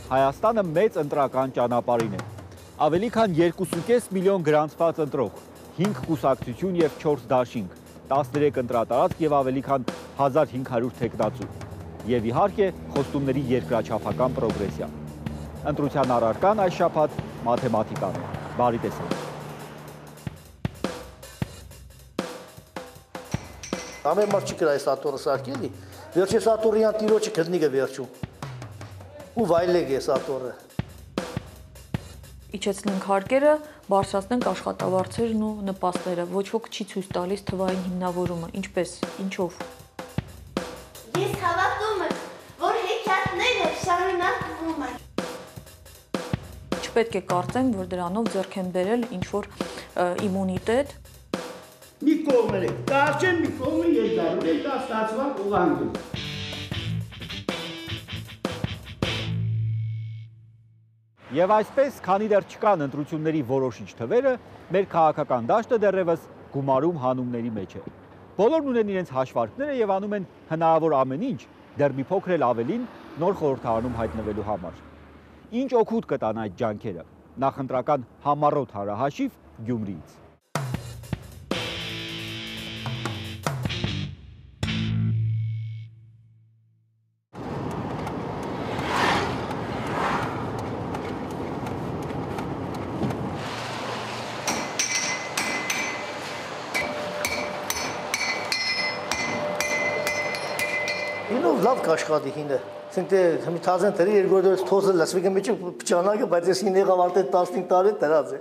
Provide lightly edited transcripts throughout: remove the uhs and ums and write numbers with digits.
Հայաստանը մեծ ընտրական ճանապարհին է։ Ավելի քան 2.5 միլիոն գրանցված ընտրող, 5 կուսակցություն եւ 4 դաշինք, 13 ընտրատարածք եւ ավելի քան 1500 թեկնածու։ Եվ իհարկե խոստումների երկրաչափական պրոգրեսիա։ Ընտրության առարկան այս շաբաթ մաթեմատիկան է։ Բարի տեսանյութ։ Ամեն մարդ չի կրա այս ատորը սարքելի, վերջի սատորյան տիրոջը քրնիկը վերջում։ Ու վայլեք ես ատորը։ Իջեցնենք հարկերը, բարձրացնենք աշխատավարձերն ու նպաստները։ Ոչ ոք չի ցույց տալիս թվային հիմնավորումը, ինչպես, ինչով։ Ես հավատում եմ, որ հեքիաթները շարունակվում են։ Չպետք է կարծենք, որ դրանով ձեռք են բերել ինչ-որ իմունիտետ։ Մի կողմեր է, կարճեն մի կողմը երկարում է, դա ստացվակ ուղանգում։ Եվ այսպես, քանի դեռ չկան ընտրությունների որոշիչ թվերը, մեր քաղաքական դաշտը դեռևս գումարում հանումների մեջ է։ Բոլորն ունեն իրենց հաշվարկները եւ անում են հնարավոր ամեն ինչ, դեռ մի փոքր էլ ավելին նոր խորհրդարանում հայտնվելու համար։ Ինչ օգուտ կտան այդ ջանքերը։ Նախընտրական համառոտ հարահաշիվ Գյումրիից։ Ինով լավ կաշխատի հինը, ասենք թե մի թազեն տրի երկրորդորից թոսը լսվիկը մեջը պճանակը, բայց ես հին եղավ արդեն 15 տարի տրած է։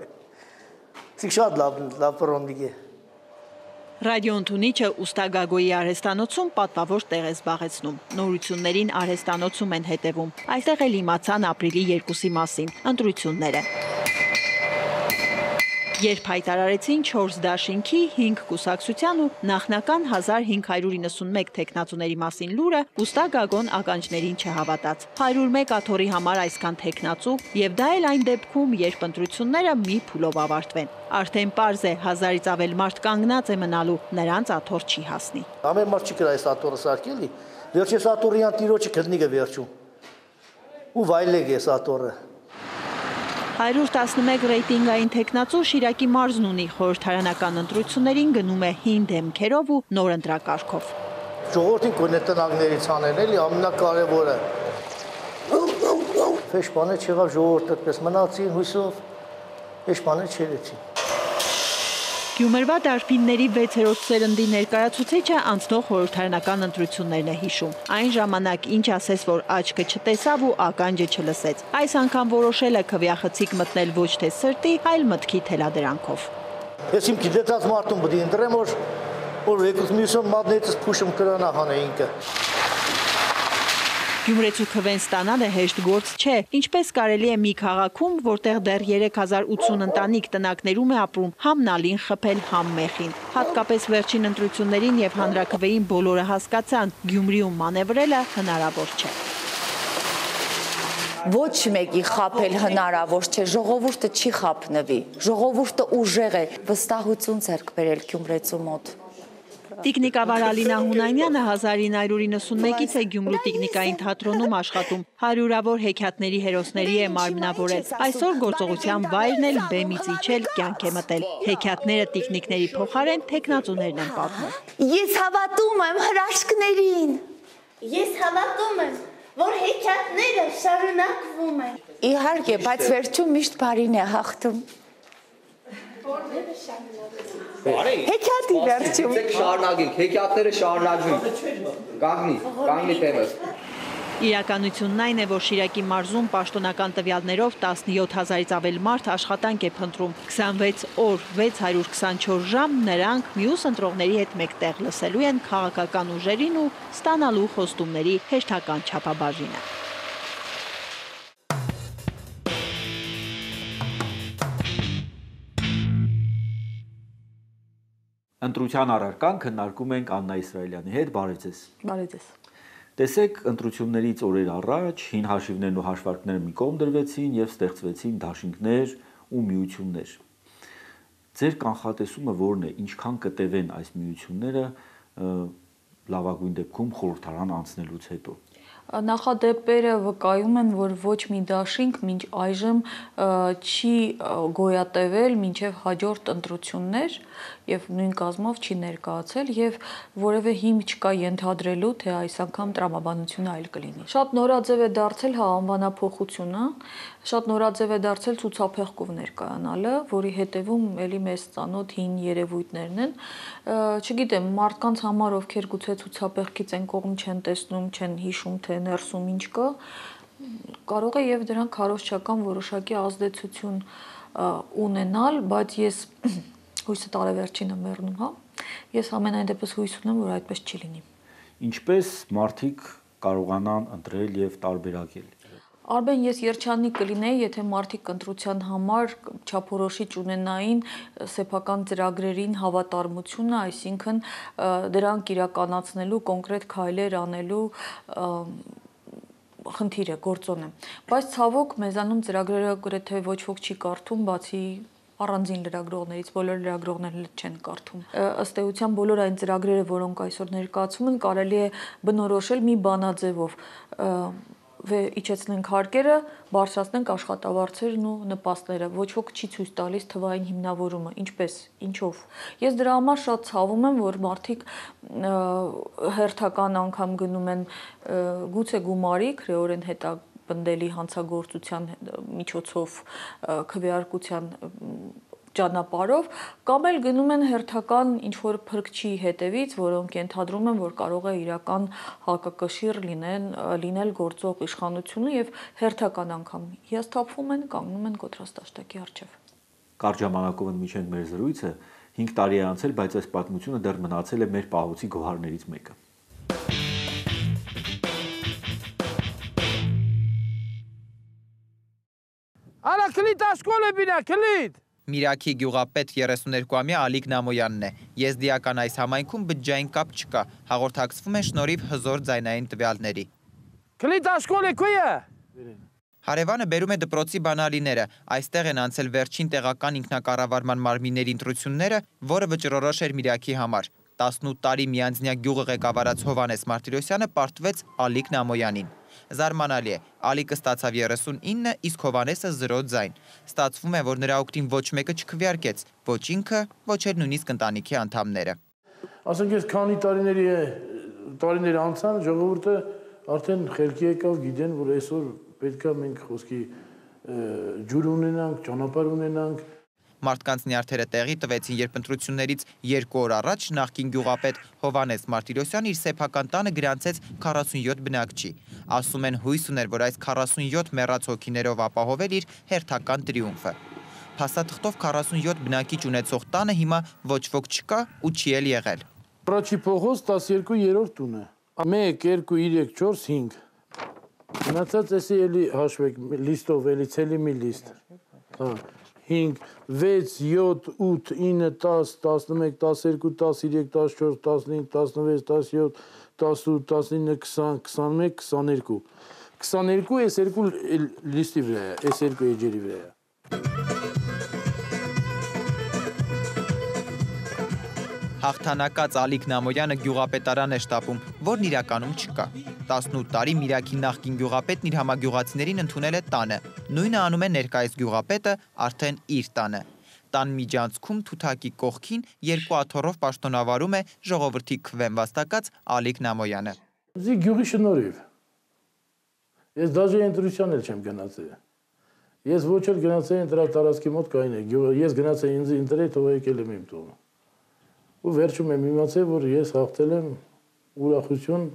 Ասենք շատ լավ պրոնդիկ է։ Ռադիո ընդունիչը Ուստա Գագոյի արհեստանոցում պատվավոր տեղ է զբաղեցնում։ Նորություններին արհեստանոցում են հետևում։ Այստեղ էլ իմացան ապրիլի 2-ի մասին, ընտրությունները։ Երբ հայտարարեցին 4 դաշինքի, 5 կուսակցության ու նախնական 1591 թեկնածուների մասին լուրը, Ուստա Գագոն ականջներին չհավատաց։ 101 աթոռի համար այսքան թեկնածու, եւ դա էլ այն դեպքում, երբ ընտրությունները մի փուլով ավարտվեն։ Արդեն պարզ է, 1000-ից ավել մարդ կանգնած է մնալու, նրանց աթոռ չի հասնի։ Ամեն մարդ չի կրա այս աթոռը սարքելի, վերջի սատորյան տիրոջը քրնիկը վերջում։ Ու վայլեք ես աթոռը։ 111 ռեյտինգային թեկնածու Շիրակի մարզն ունի, խորհրդարանական ընտրություններին գնում է հին դեմքերով ու նոր ընտրակարգով։ Ժողովրդին կոնե տնագներից անեն էլի ամենակարևորը։ Ֆեշպանը չեղավ ժողովուրդը պես մնացին հույսով, ֆեշպանը չերեցին։ Գյումրվա դարբինների 6-րդ սերնդի ներկայացուցիչը անցնող խորհրդարանական ընտրություններն է հիշում։ Այն ժամանակ ինչ ասես, որ աչքը չտեսավ ու ականջը չլսեց։ Այս անգամ որոշել է քվեախցիկ մտնել ոչ թե սրտի, այլ մտքի թելադրանքով։ Ես իմ գիտեցած մարդուն պետք է ընտրեմ, որ եկուս մյուսը մատներիցս փուշում կրանա հանեինքը։ Գյումրեցու քվեն ստանալը հեշտ գործ չէ, ինչպես կարելի է մի քաղաքում, որտեղ դեռ 3080 ընտանիք տնակներում է ապրում, համ նալին խփել, համ մեխին։ Հատկապես վերջին ընտրություններին եւ հանրաքվեին բոլորը հասկացան, Գյումրիում մանևրելը հնարավոր չէ։ Ոչ մեկի խափել հնարավոր չէ, ժողովուրդը չի խափնվի, ժողովուրդը ուժեղ է, վստահություն ձեռք բերել Գյումրեցու մոտ։ Տիկնիկավար Ալինա Հունանյանը 1991-ից է Գյումրու տիկնիկային թատրոնում աշխատում, հարյուրավոր հեքիաթների հերոսների է մարմնավորել։ Այսօր գործողության վայրն էլ բեմից իջել, կյանք է մտել։ Հեքիաթները տիկնիկների փոխարեն թեկնածուներն են պատմում։ Ես հավատում եմ հրաշքներին։ Ես հավատում եմ, որ հեքիաթները շարունակվում են։ Իհարկե, բայց վերջում միշտ բարին է հաղթում։ Հեքիաթի վերջում։ Շարունակենք, հեքիաթները շարունակվին։ Կանգնի տեղը։ Իրականությունն այն է, որ Շիրակի մարզում պաշտոնական տվյալներով 17000-ից ավել մարդ աշխատանք է փնտրում։ 26 օր, 624 ժամ նրանք մյուս ընտրողների հետ մեկտեղ լսելու են քաղաքական ուժերին ու ստանալու խոստումների հերթական չափաբաժինը։ Ընտրության առարկան քննարկում ենք Աննա Իսրայելյանի հետ, բարև ձեզ։ Բարև ձեզ։ Տեսեք, ընտրություններից օրեր առաջ հին հաշիվներն ու հաշվարկները մի կողմ դրվեցին եւ ստեղծվեցին դաշինքներ ու միություններ։ Ձեր կանխատեսումը որն է, ինչքան կտևեն այս միությունները լավագույն դեպքում խորհրդարան անցնելուց հետո։ Նախադեպերը վկայում են, որ ոչ մի դաշինք մինչ այժմ չի գոյատևել մինչև հաջորդ ընտրություններ եւ նույն կազմով չի ներկայացել եւ որևէ հիմք չկա ենթադրելու, թե այս անգամ տրամաբանությունը այլ կլինի։ Շատ նորաձև է դարձել անվանափոխությունը, շատ նորաձև է դարձել ցուցափեղկով ներկայանալը, որի հետևում էլի մեծ ծանոթ հին երևույթներն են։ Չգիտեմ, մարդկանց համար, ովքեր գուցե ցուցափեղկից այն կողմ չեն տեսնում, չեն հիշում, թե ներսում ինչ կա, կարող է եւ դրանք քարոզչական որոշակի ազդեցություն ունենալ, բայց ես հույսը տարեվերջինը մեռնում, հա։ Ես ամենայն դեպս հույս ունեմ, որ այդպես չի լինի։ Ինչպես մարդիկ կարողանան ընտրել եւ տարբերակել։ Արբեն, ես երջանիկ կլինեի, եթե մարդիկ ընտրության համար չափորոշիչ ունենային սեփական ծրագրերին հավատարմությունը, այսինքն դրանք իրականացնելու, կոնկրետ քայլեր անելու խնդիրը, գործոն է։ Բայց ցավոք մեզանում ծրագրերը գրեթե ոչ ոք չի կարդում, բացի առանձին լրագրողներից, բոլոր լրագրողները չեն կարդում։ Ըստ էության բոլոր այն ծրագրերը, որոնք այսօր ներկայացվում են, կարելի է բնորոշել մի բանաձևով իջեցնենք հարկերը, բարձրացնենք աշխատավարձերն ու նպաստները։ Ոչ ոք չի ցույց տալիս թվային հիմնավորումը, ինչպես, ինչով։ Ես դրա համար շատ ցավում եմ, որ մարդիկ հերթական անգամ գնում են գուցե գումարի, քրեորեն հետապնդելի հանցագործության միջոցով քվեարկության ճանապարհով կամ էլ գնում են հերթական ինչ-որ փրկչի հետևից, որոնք ենթադրում են, որ կարող է իրական հակակշիռ լինել գործող իշխանությունը եւ հերթական անգամ հիասթափվում են, կանգնում են կոտրաստաշտակի առջեւ։ Կարճ ժամանակով ընդմիջենք մեր զրույցը, 5 տարի է անցել, բայց այս պատմությունը դեռ մնացել է մեր պահոցի գոհարներից մեկը։ Արա քլիտ աշկոլ է բինա, քլիտ։ Միրաքի գյուղապետ 32-ամյա Ալիկ Նամոյանն է։ Եզդիական այս համայնքում բջջային կապ չկա, հաղորդակցվում են շնորհիվ հզոր ձայնային տվյալների։ Քլիտ աշկոլ է քույը։ Հարևանը բերում է դպրոցի բանալիները, այստեղ են անցել վերջին տեղական ինքնակառավարման մարմինների ընտրությունները, որը վճռորոշ էր Միրաքի համար։ 18 տարի միանձնյա գյուղը ղեկավարած Հովանես Մարտիրոսյանը պարտվեց Ալիկ Նամոյանին։ Զարմանալի է, Ալիկը ստացավ 39, իսկ Հովանեսը 0 ձայն։ Ստացվում է, որ նրա օգտին ոչ մեկը չքվեարկեց, ոչ ինքը, ոչ էլ նույնիսկ ընտանիքի անդամները։ Ասենք ես քանի տարիներ անցան, ժողովուրդը արդեն խելքի եկավ, գիտեն, որ այսօր պետք է մենք խոսքի ջուր ունենանք, ճանապարհ ունենանք։ Մարդկանց նյարդերը տեղի տվեցին, երբ ընտրություններից 2 օր առաջ նախկին գյուղապետ Հովանես Մարտիրոսյանը իր սեփական տանը գրանցեց 47 բնակչի։ Ասում են հույս ուներ, որ այս 47 մեռած հոգիներով ապահովել իր հերթական տրիումֆը։ Փաստաթղթով 47 բնակիչ ունեցող տանը հիմա ոչ ոք չկա ու չի էլ եղել։ Առաջի փողոց 12-րդ տունը։ 1, 2, 3, 4, 5։ Մնացած էսի էլի հաշվեք լիստով, էլի ցելի մի լիստ։ Հա 5, 6, 7, 8, 9, 10, 11, 12, 13, 14, 15, 16, 17, 18, 19, 20, 21, 22։ 22 էս երկու լիստի վրա է, էս երկու էջերի վրա է։ Հաղթանակած Ալիկ Նամոյանը գյուղապետարան է շտապում, որն իրականում չկա։ 18 տարի Միրաքի նախկին գյուղապետն իր համագյուղացիներին ընդունել է տանը։ Նույնը անում է ներկայիս գյուղապետը արդեն իր տանը։ Տան միջանցքում թութակի կողքին 2 աթոռով պաշտոնավարում է ժողովրդի քվեն վաստակած Ալիկ Նամոյանը։ Զի գյուղի շնորհիվ։ Ես դաժե ընտրության էլ չեմ գնացել։ Ես ոչ էլ գնացել եմ դրա տարածքի մոտ կային է։ Ես գնացել ինձ ինտերնետ ով եկել եմ իմ տուն։ Ու վերջում եմ իմացել, որ ես հաղթել եմ ուրախություն։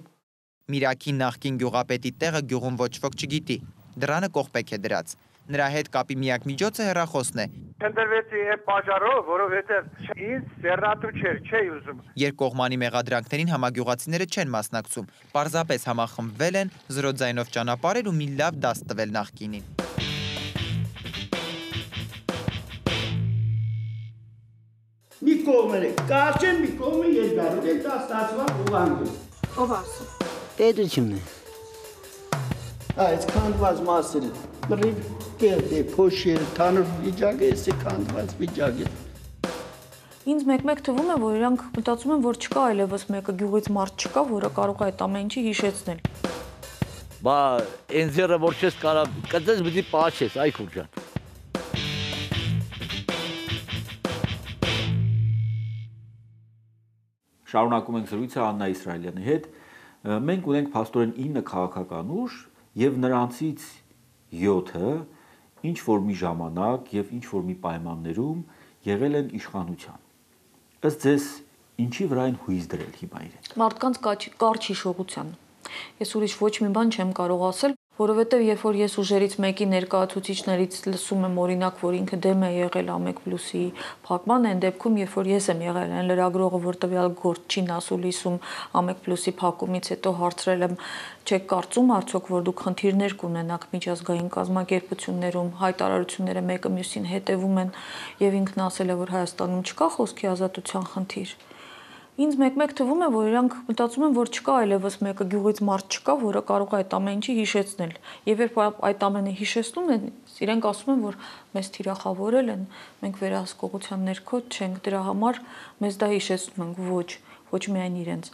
Միրաքի նախկին գյուղապետի տեղը գյուղում ոչ ոք չգիտի, դրանը կողպեկ է դրած։ Նրա հետ կապի միակ միջոցը հեռախոսն է։ Ընտրվեցի այդ պատճառով, որովհետև ինձ ձեռնատու չէի ուզում։ Երկկողմանի մեղադրանքներին համագյուղացիները չեն մասնակցում, պարզապես համախմբվել են, 0 ձայնով ճանապարհել ու մի լավ դաս տվել նախկինին։ Մի կողմերը, կարճեն մի կողմը երկարում են, դա ստացված ուղանգում։ Ով ասում։ Պետությունն է։ Այս քանդված մասերը, բրիվ կերտ է, փոշեր, թանուր վիճակ է, էսի քանդված վիճակ է։ Ինձ մեկ-մեկ թվում է, որ իրանք մտածում են, որ չկա այլևս մեկը գյուղից մարդ չկա, որը կարող է այդ ամեն ինչի հիշեցնել։ բա այն ձեռը որ չես կարա կծես պիտի պահես, այ քուրջան։ Շարունակում ենք զրույցը Աննա Իսրայելյանի հետ։ Մենք ունենք փաստորեն 9 քաղաքական ուժ եւ նրանցից 7-ը ինչ որ մի ժամանակ եւ ինչ որ մի պայմաններում եղել են իշխանության։ Ըստ ձեզ ինչի վրա են հույս դրել հիմա իրենք։ Մարդկանց կարճ հիշողության։ Ես ուրիշ ոչ մի բան չեմ կարող ասել, որովհետև երբ որ ես ուժերից մեկի ներկայացուցիչներից լսում եմ օրինակ, որ ինքը դեմ է եղել ԱՄԵԿ+-ի փակման, այն դեպքում երբ որ ես եմ եղել այն լրագրողը, որ տվյալ գործչին ասուլիսում ԱՄԵԿ+-ի փակումից հետո հարցրել եմ, չեք կարծում արդյոք, որ դուք խնդիրներ կունենաք միջազգային կազմակերպություններում, հայտարարությունները մեկը մյուսին հետևում են, եւ ինքն ասել է, որ Հայաստանում չկա խոսքի ազատության խնդիր։ Ինձ մեկ-մեկ թվում է, որ իրանք մտածում են, որ չկա այլևս մեկը գյուղից մարդ չկա, որը կարող է այդ ամեն ինչի հիշեցնել։ Եվ երբ այդ ամենը հիշեցնում են, իրենք ասում են, որ մեզ թիրախավորել են, մենք վերահսկողության ներքո չենք, դրա համար մեզ դա հիշեցնում ենք, ոչ միայն իրենց։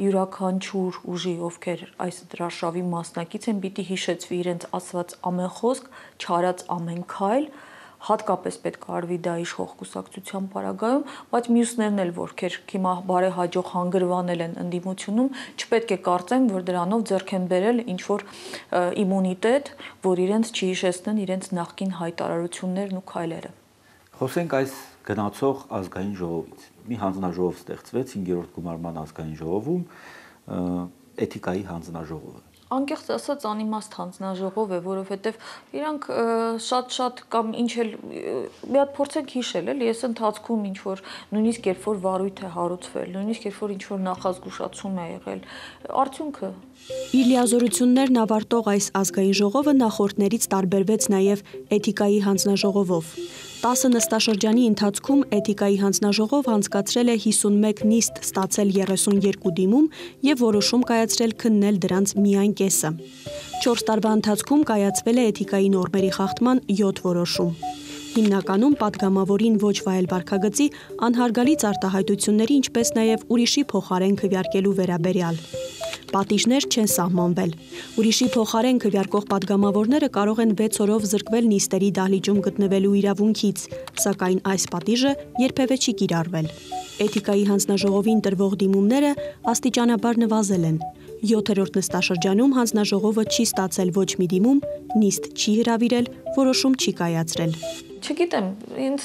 Յուրաքանչյուր ուժի, ովքեր այս դրաշավի մասնակից են, պիտի հիշեցվի իրենց ասված ամեն խոսք, չարած ամեն քայլ, հատկապես պետք է արվի դա իշխող կուսակցության պարագայում, բայց մյուսներն էլ, որքեր հիմա բարեհաջող հանգրվանել են ընդդիմությունում, չպետք է կարծեն, որ դրանով ձեռք են բերել ինչ-որ իմունիտետ, որ իրենց չհիշեցնեն իրենց նախկին հայտարարություններն ու քայլերը։ Խոսենք այս գնացող ազգային ժողովից։ Մի հանձնաժողով ստեղծվեց 5-րդ գումարման ազգային ժողովում, էթիկայի հանձնաժողովը։ Անկեղծ ասած անիմաստ հանձնաժողով է, որովհետև իրանք շատ կամ ինչ էլ մի հատ փորձենք հիշել, էլի ես ընթացքում ինչ որ նույնիսկ երբ որ վարույթ է հարուցվել, նույնիսկ երբ որ ինչ որ նախազգուշացում է եղել, արդյունքը Իր լիազորություններն ավարտող այս ազգային ժողովը նախորդներից տարբերվեց նաև էթիկայի հանձնաժողովով։ 10 նստաշրջանի ընթացքում էթիկայի հանձնաժողով անցկացրել է 51 նիստ, ստացել 32 դիմում եւ որոշում կայացրել քննել դրանց միայն կեսը։ 4 տարվա ընթացքում կայացվել է էթիկայի նորմերի խախտման 7 որոշում։ Հիմնականում պատգամավորին ոչ վայել վարքագծի անհարգալից արտահայտությունների, ինչպես նաև ուրիշի փոխարեն քվեարկելու վերաբերյալ։ Պատիժներ չեն սահմանվել։ Ուրիշի փոխարեն քվեարկող պատգամավորները կարող են 6 օրով զրկվել նիստերի դահլիճում գտնվելու իրավունքից, սակայն այս պատիժը երբևէ չի կիրառվել։ Էթիկայի հանձնաժողովին տրվող դիմումները աստիճանաբար նվազել են։ 7-րդ նստաշրջանում հանձնաժողովը չի ստացել ոչ մի դիմում, նիստ չի հրավիրել, որոշում չի կայացրել։ Չգիտեմ, ինձ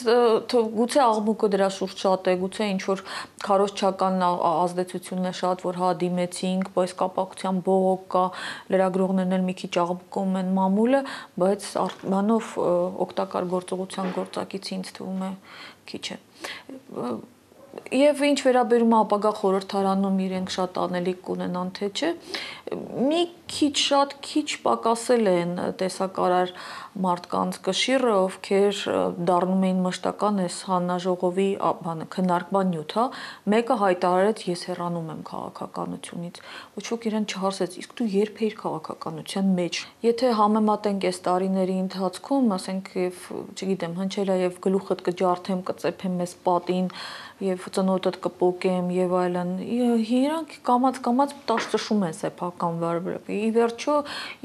գուցե աղմուկը դրա շուրջ շատ է, գուցե ինչ-որ քարոզչական ազդեցությունն է շատ, որ հա դիմեցինք, բայց կապակցության բողոք կա, լրագրողներն էլ մի քիչ աղմկում են մամուլը, բայց բանով օգտակար գործողության գործակից ինձ թվում է քիչ է։ Եվ ինչ վերաբերում է ապագա խորհրդարանում իրենք շատ անելիք կունենան, թե չէ, մի քիչ շատ քիչ պակասել են տեսակարար մարդկանց կշիռը, ովքեր դառնում էին մշտական այս հանձնաժողովի քննարկման նյութ, մեկը հայտարարեց ես հեռանում եմ քաղաքականությունից, ոչ ոք իրեն չհարցեց, իսկ դու երբ էիր քաղաքականության մեջ։ Եթե համեմատենք այս տարիների ընթացքում, ասենք եւ չգիտեմ, հնչել է եւ գլուխդ կջարդեմ, կծեփեմ մեզ պատին եւ ծնոտդ կպոկեմ եւ այլն, իրանք կամած տաշտշում են սեփական վարը։ Ի վերջո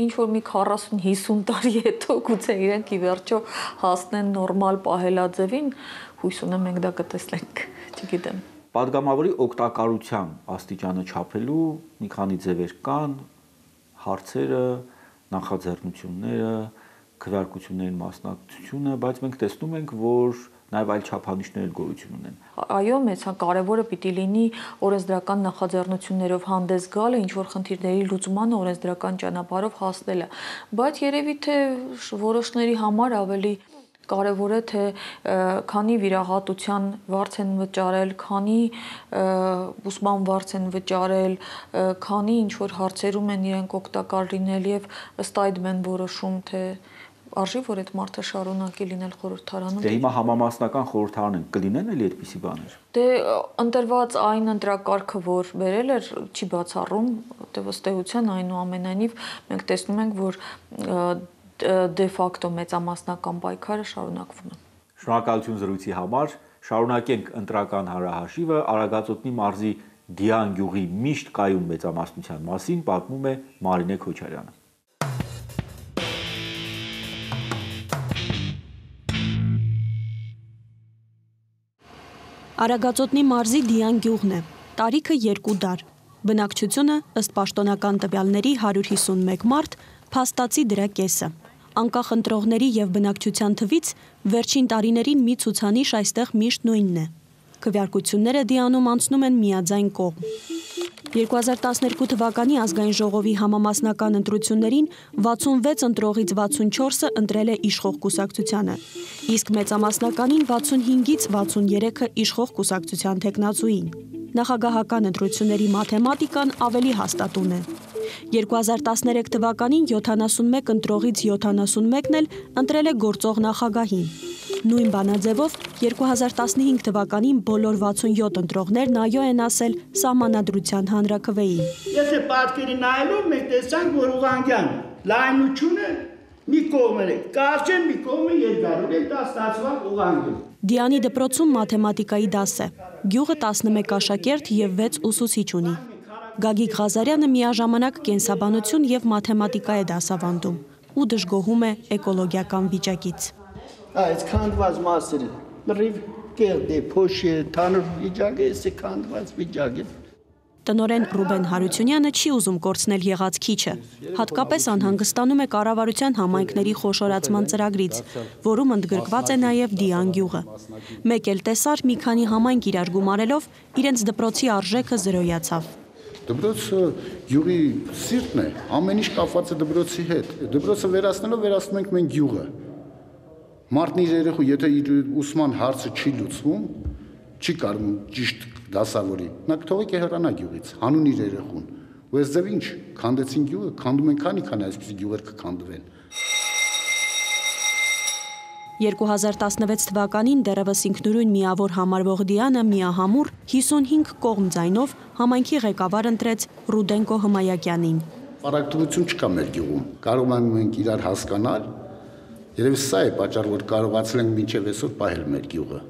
ինչ որ մի 40-50 տարի հետո գուցե իրենք ի վերջո հասնեն նորմալ պահելաձևին, հույս ունեմ մենք դա կտեսնենք, չգիտեմ։ Պատգամավորի օգտակարության աստիճանը չափելու մի քանի ձևեր կան, հարցերը, նախաձեռնությունները, քվեարկությունների մասնակցությունը, բայց մենք տեսնում ենք, որ նաև այլ չափանիշներ գոյություն ունեն։ Այո, մեծ կարևորը պիտի լինի օրենսդրական նախաձեռնություններով հանդես գալը, ինչ որ խնդիրների լուծմանը օրենսդրական ճանապարհով հասնելը, բայց երևի թե որոշների համար ավելի կարևոր է թե քանի վիրահատության վարձ են վճարել, քանի ուսման վարձ են վճարել, քանի ինչ որ հարցերում են իրենք օգտակար լինել եւ ըստ այդ մեն որոշում թե արժի որ այդ մարդը շարունակի լինել խորհրդարանում։ Դե հիմա համամասնական խորհրդարան են, կլինեն էլի այդպիսի բաներ։ Դե ընտրված այն ընտրակարգը, որ բերել էր, չի բացառում, որտեղ ըստ էության այնուամենայնիվ մենք տեսնում ենք, որ դե ֆակտո մեծամասնական պայքարը շարունակվում է։ Շնորհակալություն զրույցի համար, շարունակենք ընտրական հանրահաշիվը, Արագածոտնի մարզի Դիան գյուղի միշտ կայուն մեծամասնության մասին պատմում է Մարինե Քոչարյանը։ Արագածոտնի մարզի Դիան գյուղն է, տարիքը 2 դար, բնակչությունը ըստ պաշտոնական տվյալների 151 մարդ, փաստացի դրա կեսը։ Անկախ ընտրողների եւ բնակչության թվից վերջին տարիներին մի ցուցանիշ այստեղ միշտ նույնն է։ Քվեարկությունները Դիանում անցնում են միաձայն կողմ։ 2012 թվականի ազգային ժողովի համամասնական ընտրություններին 66 ընտրողից 64-ը ընտրել է իշխող կուսակցությանը, իսկ մեծամասնականին 65-ից 63-ը իշխող կուսակցության թեկնածուին։ Նախագահական ընտրությունների մաթեմատիկան ավելի հաստատուն է։ 2013 թվականին 71 ընտրողից 71-ն էլ ընտրել է գործող նախագահին։ Նույն բանաձևով 2015 թվականին բոլոր 67 ընտրողներն այո են ասել Սահմանադրության հանրաքվեին։ Եթե պատկերի նայելով մենք տեսանք, որ ուղղանկյան լայնությունը մի կողմ է, կարճ մի կողմը երկարորեն է, դա ստացված ուղղանկյուն։ Դիանի դպրոցում մաթեմատիկայի դաս է։ Գյուղը 11 աշակերտ եւ 6 ուսուցիչ ունի։ Գագիկ Ղազարյանը միաժամանակ կենսաբանություն եւ մաթեմատիկա է դասավանդում ու դժգոհում է էկոլոգիական վիճակից։ Այս քանդված մասերը լրիվ կեղտ է, փոշի է, թանուր վիճակ է, էսի քանդված վիճակ է։ Տնօրեն Ռուբեն Հարությունյանը չի ուզում կորցնել եղած քիչը, հատկապես անհանգստանում է կառավարության համայնքների խոշորացման ծրագրից, որում ընդգրկված է նաև Դիան գյուղը։ Մեկ էլ տեսար մի քանի համայնք իրար գումարելով իրենց դպրոցի արժեքը զրոյացավ։ Դպրոցը գյուղի սիրտն է, ամեն ինչ կապված է դպրոցի հետ։ Դպրոցը վերացնելով վերացնում ենք մենք գյուղը։ Մարդն իր երեխու, եթե իր ուսման հարցը չի լուծվում, չի կարում ճիշտ դասավորի, նա կթողի կհեռանա գյուղից, հանուն իր երեխուն։ Ու այս ձև ինչ, քանդեցին գյուղը, քանդում են քանի այսպիսի գյուղեր կքանդվեն։ 2016 թվականին դեռևս ինքնուրույն միավոր համարվող Դիանը միահամուռ 55 կողմ ձայնով համայնքի ղեկավար ընտրեց Ռուդենկո Հմայակյանին։ Պարակտվություն չկա մեր գյուղում, կարող ենք իրար հասկանալ, երևի սա է պատճառը, որ կարողացել ենք մինչև այսօր պահել մեր գյուղը։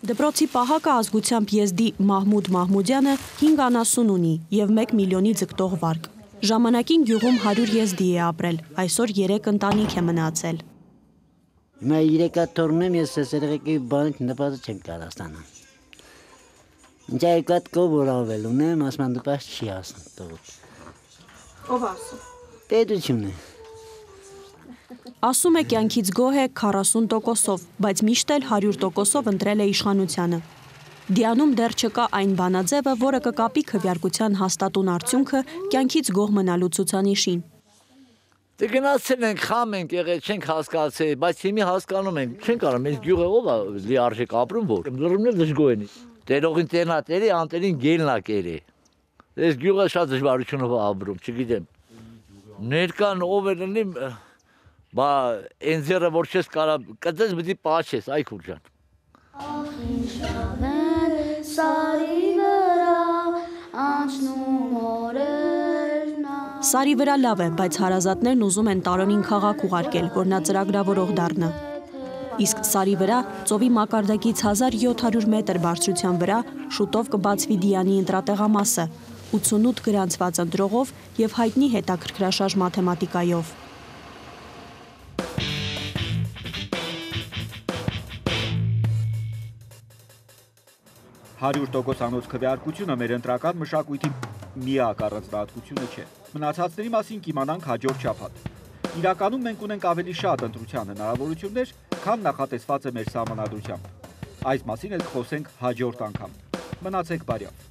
Դպրոցի պահակը ազգությամբ եզդի Մահմուդ Մահմուդյանը 5 անասուն ունի եւ 1 միլիոնի ձգտող վարկ։ Ժամանակին գյուղում 100 եզդի է ապրել, այսօր 3 ընտանիք է մնացել։ Հիմա 3 թորմն եմ, ես սերեղեկի բանք նպատը չեմ կարող ստանալ։ Ինչ այլ կատ կոբորավել ունեմ, ասման դպաշ չի ասում տողոտ։ Ով ասում։ Պետությունը։ Ասում է կյանքից գոհ է 40%-ով, բայց միշտ էլ 100%-ով ընտրել է իշխանությանը։ Դիանում դեռ չկա այն բանաձևը, որը կկապի քվեարկության հաստատուն արդյունքը կյանքից գոհ մնալու ցուցանիշին։ Դե գնացել ենք, խամ ենք եղել, չենք հասկացել, բայց հիմի հասկանում ենք, չենք կարող, մենք գյուղը ով է լիարժեք ապրում, որ լրումն էլ դժգոհ են։ Տերողին տենատերի, անտերին գելնակերի։ Այս գյուղը շատ դժվարությունով ապրում, չգիտեմ։ Ներկան ով է լինի, բա այն ձերը որ չես կարող, կծես պիտի պաշես, այ քուր ջան։ Ախ ինչավեն սարի վրա անցնում օրերն։ Սարի վրա լավ է, բայց հարազատներն ուզում են Տարոնին քաղաք ուղարկել, որ նա ծրագրավորող դառնա։ Իսկ Սարի վրա ծովի մակարդակից 1700 մետր բարձրության վրա շուտով կբացվի Դիանի ընտրատեղամասը, 88 գրանցված ընտրողով եւ հայտնի հետաքրքրաշարժ մաթեմատիկայով։ 100% անոց քվեարկությունը մեր ընտրական մշակույթի միակ առանձնահատկությունը չէ։ Մնացածների մասին կիմանանք հաջորդ շաբաթ։ Իրականում մենք ունենք ավելի շատ ընտրության հնարավորություններ, քան նախատեսված է մեր սահմանադրությամբ։ Այս մասին էլ կխոսենք հաջորդ անգամ։ Մնացեք բարյավ։